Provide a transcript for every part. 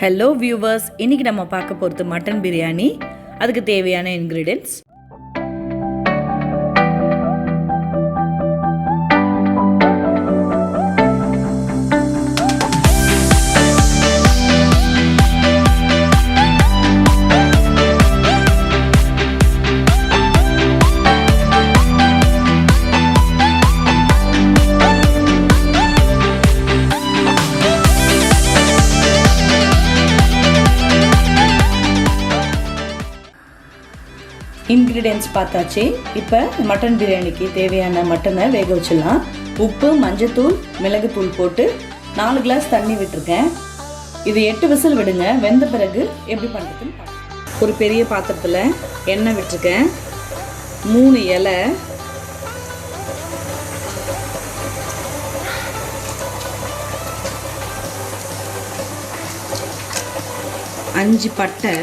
Hello viewers, இன்றைக்கி நம்ம பார்க்க போகிறது மட்டன் பிரியாணி. அதுக்கு தேவையான இன்க்ரீடியன்ட்ஸ். இன்க்ரீடியன்ட்ஸ் பார்த்தாச்சு. இப்போ மட்டன் பிரியாணிக்கு தேவையான மட்டனை வேக வச்சிடலாம். உப்பு, மஞ்சத்தூள், மிளகுத்தூள் போட்டு 4 கிளாஸ் தண்ணி விட்டுருக்கேன். இது 8 விசில் விடுங்க. வெந்த பிறகு எப்படி பண்ணுறதுன்னு ஒரு பெரிய பாத்திரத்தில் எண்ணெய் விட்டுருக்கேன். 3 இலை, 5 பட்டை,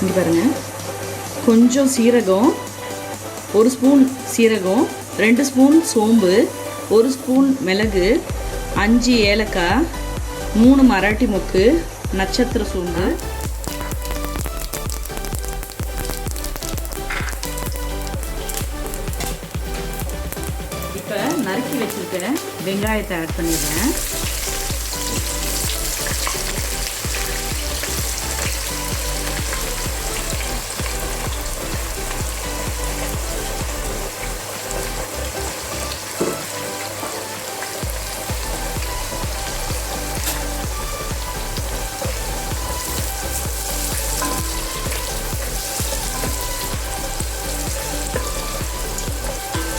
இங்கே பாருங்கள், கொஞ்சம் சீரகம், 1 ஸ்பூன் சீரகம், 2 ஸ்பூன் சோம்பு, 1 ஸ்பூன் மிளகு, 5 ஏலக்காய், 3 மராட்டி மொக்கு, நட்சத்திர சோம்பு, இப்போ நறுக்கி வச்சுருக்க வெங்காயத்தை ஆட் பண்ணிடுறேன்.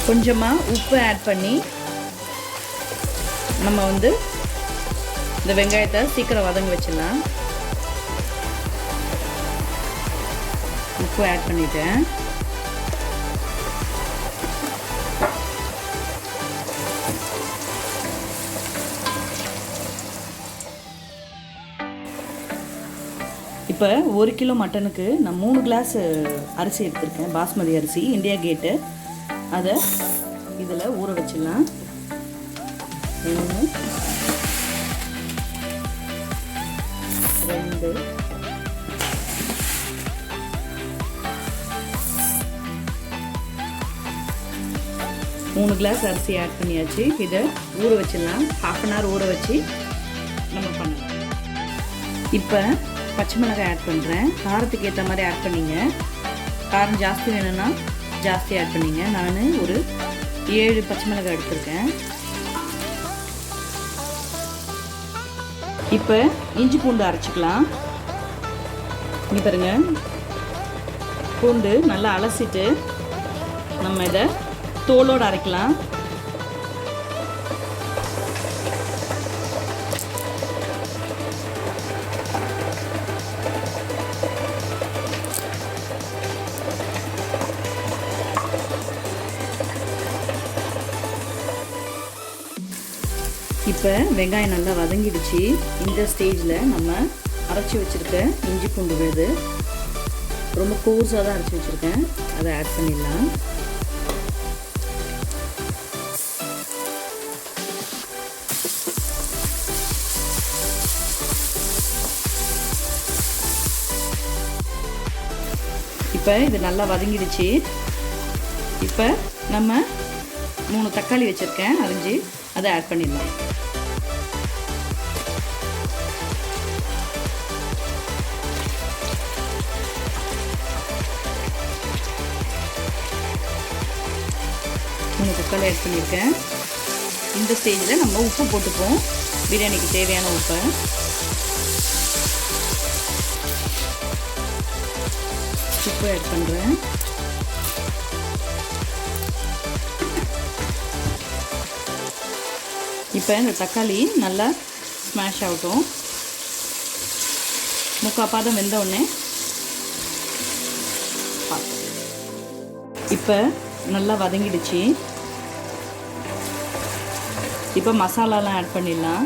கொஞ்சமாக உப்பு ஆட் பண்ணி நம்ம இந்த வெங்காயத்தை சீக்கிரம் வதங்க வச்சிடலாம். உப்பு ஆட் பண்ணிட்டேன். இப்போ 1 கிலோ மட்டனுக்கு நான் 3 கிளாஸ் அரிசி எடுத்திருக்கேன். பாஸ்மதி அரிசி, இந்தியா கேட்டு. அதை இதில் ஊற வச்சிடலாம். 1 2 3 கிளாஸ் அரிசி ஆட் பண்ணியாச்சு. இதை ஊற வச்சிடலாம். 1/2 அன் ஹவர் ஊற வச்சு நம்ம பண்ணலாம். இப்போ பச்சை மிளகாய் ஆட் பண்ணுறேன். காரத்துக்கு ஏற்ற மாதிரி ஆட் பண்ணிங்க. காரம் ஜாஸ்தி வேணும்னா ஜாஸ்தி ஆட் பண்ணிங்க. நான் ஒரு 7 பச்சை மிளகாய் எடுத்திருக்கேன். இப்போ இஞ்சி பூண்டு அரைச்சிக்கலாம். இங்கே பாருங்க, பூண்டு நல்லா அலசிட்டு நம்ம இதை தோலோடு அரைக்கலாம். இப்போ வெங்காயம் நல்லா வதங்கிடுச்சு. இந்த ஸ்டேஜில் நம்ம அரைச்சி வச்சுருக்க இஞ்சி பூண்டு விழுது, ரொம்ப கோர்ஸாக தான் அரைச்சி வச்சுருக்கேன், அதை ஆட் பண்ணிடலாம். இப்போ இது நல்லா வதங்கிடுச்சு. இப்போ நம்ம 3 தக்காளி வச்சுருக்கேன் அரிஞ்சு, அதை ஆட் பண்ணிடலாம். தக்காளி ஆட் பண்ணியிருக்கேன். இந்த ஸ்டேஜில் நம்ம உப்பு போட்டுப்போம். பிரியாணிக்கு தேவையான உப்பை ஆட் பண்ணுறேன். இப்போ இந்த தக்காளி நல்லா ஸ்மாஷ் ஆகட்டும். 3/4 பாதம் வெந்தவுடனே இப்போ நல்லா வதங்கிடுச்சு. இப்போ மசாலாலாம் ஆட் பண்ணிடலாம்.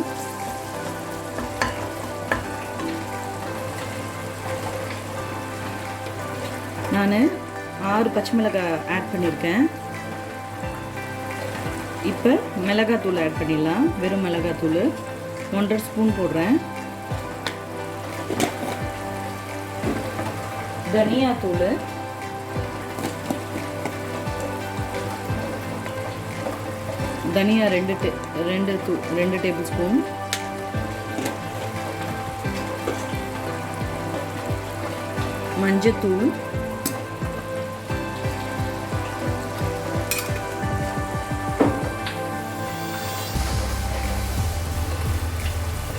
நான் 6 பச்சை மிளகாய் ஆட் பண்ணியிருக்கேன். இப்போ மிளகாத்தூள் ஆட் பண்ணிடலாம். வெறும் மிளகாத்தூள் 1.5 ஸ்பூன் போடுறேன். தனியா தூள், தனியா 2 டேபிள் ஸ்பூன், மஞ்சத்தூள்,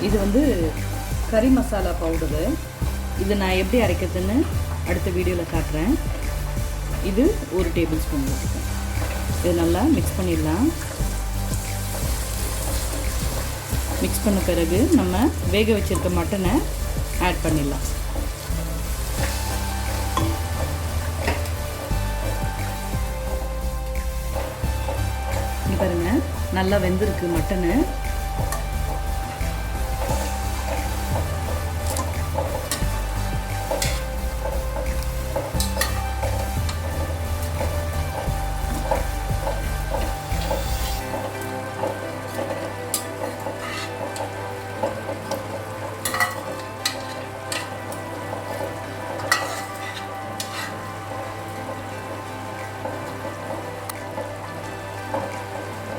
இது வந்து கறி மசாலா பவுடரு. இது நான் எப்படி அரைக்கிறதுன்னு அடுத்த வீடியோவில் காட்டுறேன். இது 1 டேபிள் ஸ்பூன் போட்டுக்கேன். இது நல்லா மிக்ஸ் பண்ணிடலாம். மிக்ஸ் பண்ண பிறகு நம்ம வேக வச்சுருக்க மட்டனை ஆட் பண்ணிடலாம். இங்கே பாருங்கள், நல்லா வெந்திருக்கு மட்டனு.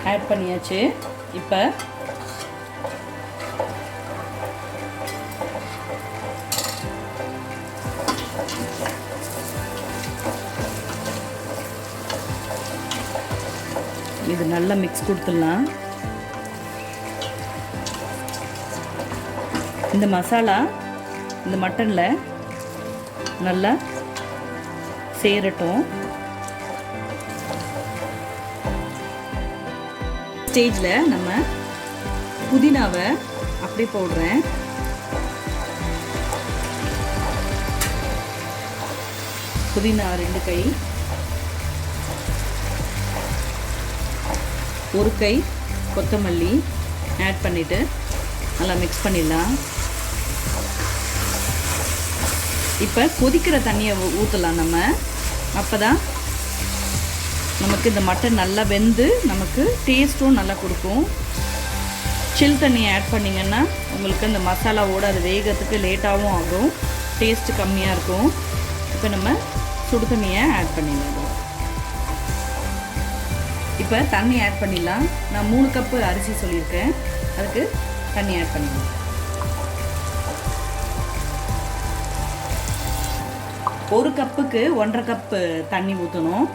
ஆட் பண்ணியாச்சு. இப்போ இது நல்லா மிக்ஸ் கொடுத்துடலாம். இந்த மசாலா இந்த மட்டனில் நல்லா சேரட்டும். ஸ்டேஜில் நம்ம புதினாவை அப்படியே போடுறேன். புதினா 2 கை, 1 கை கொத்தமல்லி ஆட் பண்ணிவிட்டு நல்லா மிக்ஸ் பண்ணிடலாம். இப்போ கொதிக்கிற தண்ணியை ஊற்றலாம் நம்ம. அப்போ தான் நமக்கு இந்த மட்டன் நல்லா வெந்து நமக்கு டேஸ்ட்டும் நல்லா கொடுக்கும். சில் தண்ணியை ஆட் பண்ணிங்கன்னா உங்களுக்கு அந்த மசாலாவோட அது வேகிறதுக்கு லேட்டாகவும் ஆகும், டேஸ்ட்டு கம்மியாக இருக்கும். இப்போ நம்ம சுடு தண்ணியை ஆட் பண்ணிடலாம். இப்போ தண்ணி ஆட் பண்ணிடலாம். நான் 3 கப்பு அரிசி சொல்லியிருக்கேன், அதுக்கு தண்ணி ஆட் பண்ணிடலாம். 1 கப்புக்கு 1.5 கப்பு தண்ணி ஊற்றணும்.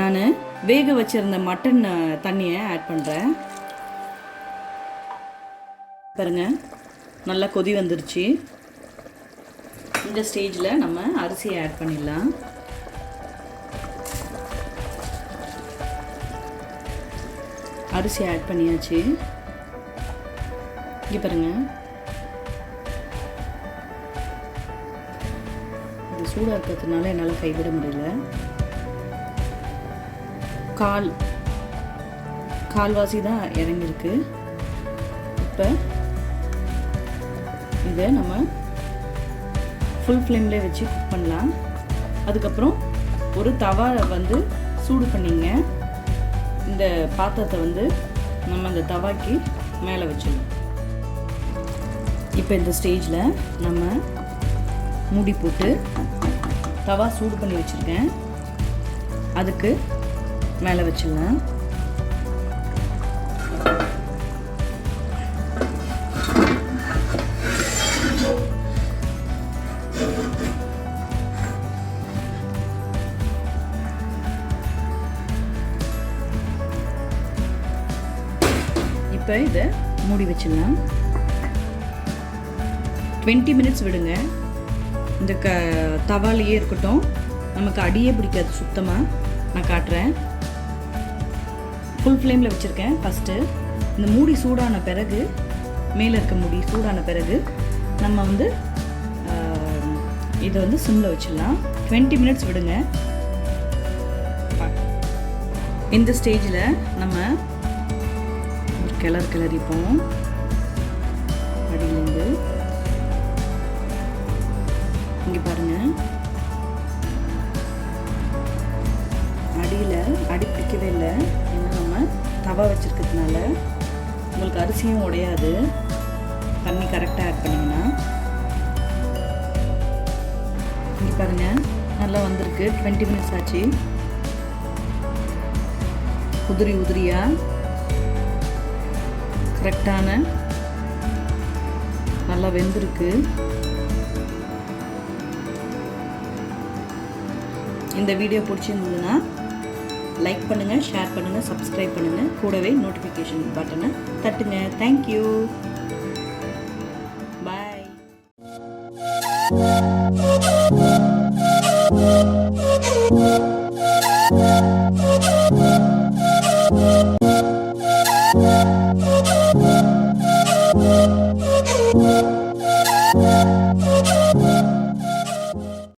நான் வேக வச்சுருந்த மட்டன் தண்ணியை ஆட் பண்ணுறேன். பாருங்க, நல்லா கொதி வந்துருச்சு. இந்த ஸ்டேஜில் நம்ம அரிசியை ஆட் பண்ணிடலாம். அரிசி ஆட் பண்ணியாச்சு. இங்கே பாருங்கள், இது சூடாக இருக்கிறதுனால என்னால் கைவிட முடியல. கால்வாசி தான் இறங்கியிருக்கு. இப்போ இதை நம்ம ஃபுல் ஃப்ளேம்லேயே வச்சு குக் பண்ணலாம். அதுக்கப்புறம் ஒரு தவா வந்து சூடு பண்ணிங்க. இந்த பாத்திரத்தை வந்து நம்ம அந்த தவாக்கு மேலே வச்சிடலாம். இப்போ இந்த ஸ்டேஜில் நம்ம மூடி போட்டு தவா சூடு பண்ணி வச்சுருக்கேன், அதுக்கு மேலே வச்சிடலாம். இப்போ இதை மூடி வச்சிடலாம். 20 மினிட்ஸ் விடுங்க. இந்த தவாலையே இருக்கட்டும், நமக்கு அடியே பிடிக்காது சுத்தமாக. நான் காட்டுறேன். ஃபுல் ஃப்ளேமில் வச்சுருக்கேன். ஃபஸ்ட்டு இந்த மூடி சூடான பிறகு, மேலே இருக்க மூடி சூடான பிறகு நம்ம வந்து இதை வந்து சிம்மில் வச்சிடலாம். 20 மினிட்ஸ் விடுங்க. இந்த ஸ்டேஜில் நம்ம ஒரு கிளறிப்போம். அடியிலேருந்து இங்கே பாருங்கள், அடியில் அடி பிடிக்கவே இல்லை. ஏன்னா நம்ம தவா வச்சுருக்கிறதுனால உங்களுக்கு அரிசியும் உடையாது தண்ணி கரெக்டாக ஆட் பண்ணிங்கன்னா. இங்கே பாருங்கள் நல்லா வந்திருக்கு. 20 மினிட்ஸ் ஆச்சு. உதிரி உதிரியாக கரெக்டான நல்லா வெந்திருக்கு. இந்த வீடியோ பிடிச்சிருந்ததுன்னா லைக் பண்ணுங்கள், ஷேர் பண்ணுங்கள், சப்ஸ்கிரைப் பண்ணுங்கள். கூடவே நோட்டிஃபிகேஷன் பட்டனை தட்டுங்க. தேங்க்யூ. பாய்.